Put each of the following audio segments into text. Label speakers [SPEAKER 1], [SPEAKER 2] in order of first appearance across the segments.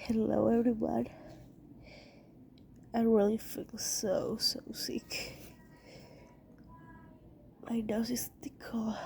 [SPEAKER 1] Hello everyone. I really feel so sick. My nose is tickle.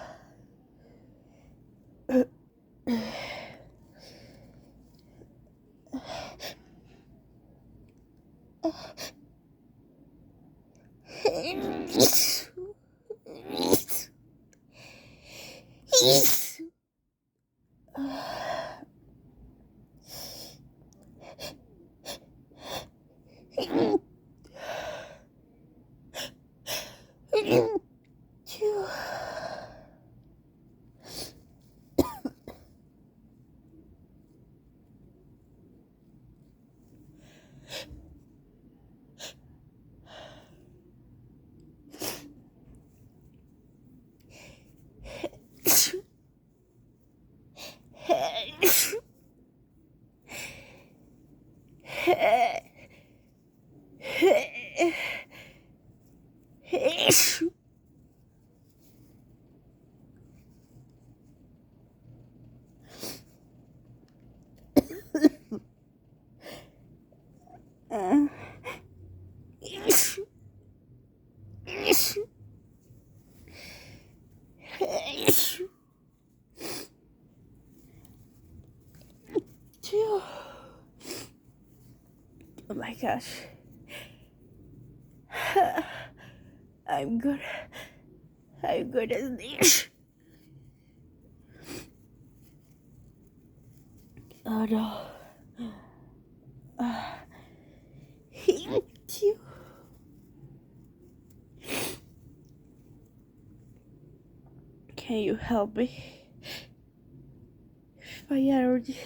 [SPEAKER 1] Oh my gosh. I'm good. I'm good at this. Oh no. Thank you. Can you help me? My allergy.